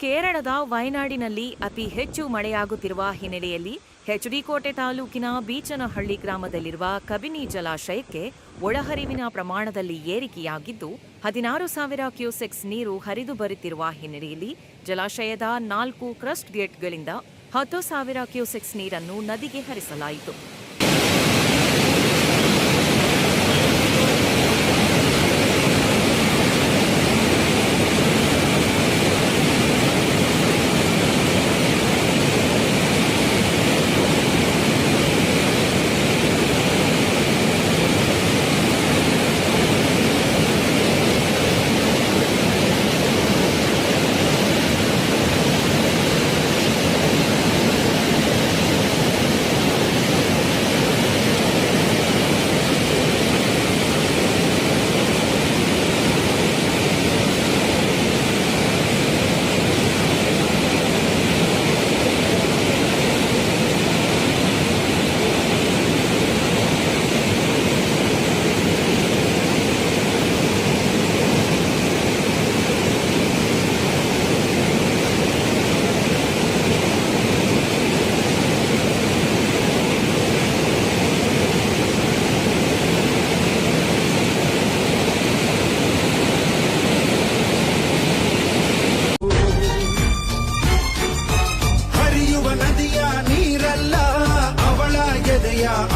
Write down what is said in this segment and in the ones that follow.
ಕೇರಳದ ವಯನಾಡಿನಲ್ಲಿ ಅತಿ ಹೆಚ್ಚು ಮಳೆಯಾಗುತ್ತಿರುವ ಹಿನ್ನೆಲೆಯಲ್ಲಿ ಹೆಚ್ಡಿಕೋಟೆ ತಾಲೂಕಿನ ಬೀಚನಹಳ್ಳಿ ಗ್ರಾಮದಲ್ಲಿರುವ ಕಬಿನಿ ಜಲಾಶಯಕ್ಕೆ ಒಳಹರಿವಿನ ಪ್ರಮಾಣದಲ್ಲಿ ಏರಿಕೆಯಾಗಿದ್ದು 16,000 ಕ್ಯೂಸೆಕ್ಸ್ ನೀರು ಹರಿದು ಬರುತ್ತಿರುವ ಹಿನ್ನೆಲೆಯಲ್ಲಿ ಜಲಾಶಯದ 4 ಕ್ರಸ್ಟ್ ಗೇಟ್ಗಳಿಂದ 10,000 ಕ್ಯೂಸೆಕ್ಸ್ ನೀರನ್ನು ನದಿಗೆ ಹರಿಸಲಾಯಿತು.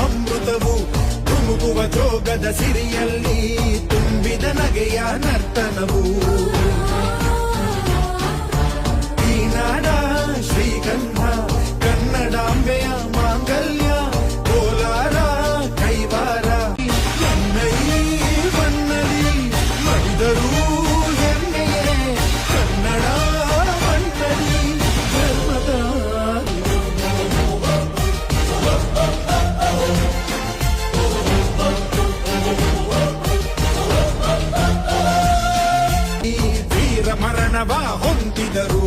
ಅಮೃತವು ತುಮುಕುವ ಜೋಗದ ಸಿರಿಯಲ್ಲಿ ತುಂಬಿದ ನಗೆಯ ನರ್ತನವು ಈ ನಾಡ ಶ್ರೀಗಂಧ ಕನ್ನಡಾಂಬೆಯ ಮಾಂಗಲ್ಯ ಕೋಲಾರ ಕೈವಾರ ಎನ್ನೈ ಬನ್ನಲಿ ಮಡಿದರು ಹೆಮ್ಮೆಯೇ ಕನ್ನಡ ಮಣ್ಣಲಿ ಧರ್ಮದ ಮರಣವ ಹೊಂದಿದರು.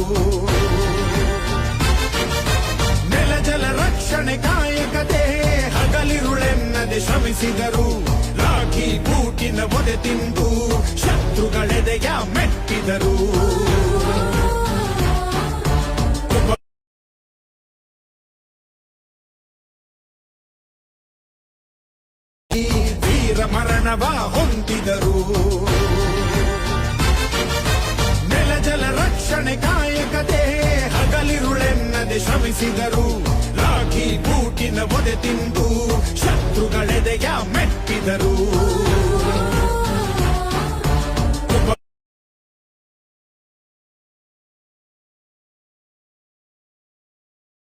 ನೆಲ ಜಲ ರಕ್ಷಣೆ ಕಾಯಕತೆ ಹಗಲಿರುಳೆನ್ನದೆ ಶ್ರಮಿಸಿದರು. ರಾಖಿ ಬೂಟಿನ ಒದೆ ತಿಂದು ಶತ್ರುಗಳೆದೆಯ ಮೆಟ್ಟಿದರು. ಈ ವೀರ ಮರಣವ ಹೊಂದಿದರು. ಜಲ ರಕ್ಷಣೆ ಕಾಯಕತೆ ಹಗಲಿರುಳೆನ್ನದೆ ಶ್ರಮಿಸಿದರು. ರಾಖಿ ಬೂಟಿನ ಒದೆ ತಿಂದು ಶತ್ರುಗಳೆದೆಯ ಮೆಟ್ಟಿದರು.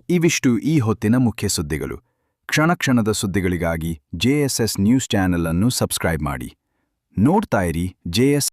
ಇವಿಷ್ಟು ಈ ಹೊತ್ತಿನ ಮುಖ್ಯ ಸುದ್ದಿಗಳು. ಕ್ಷಣ ಕ್ಷಣದ ಸುದ್ದಿಗಳಿಗಾಗಿ JSS ನ್ಯೂಸ್ ಚಾನೆಲ್ ಅನ್ನು ಸಬ್ಸ್ಕ್ರೈಬ್ ಮಾಡಿ. ನೋಡ್ತಾ ಇರಿ JS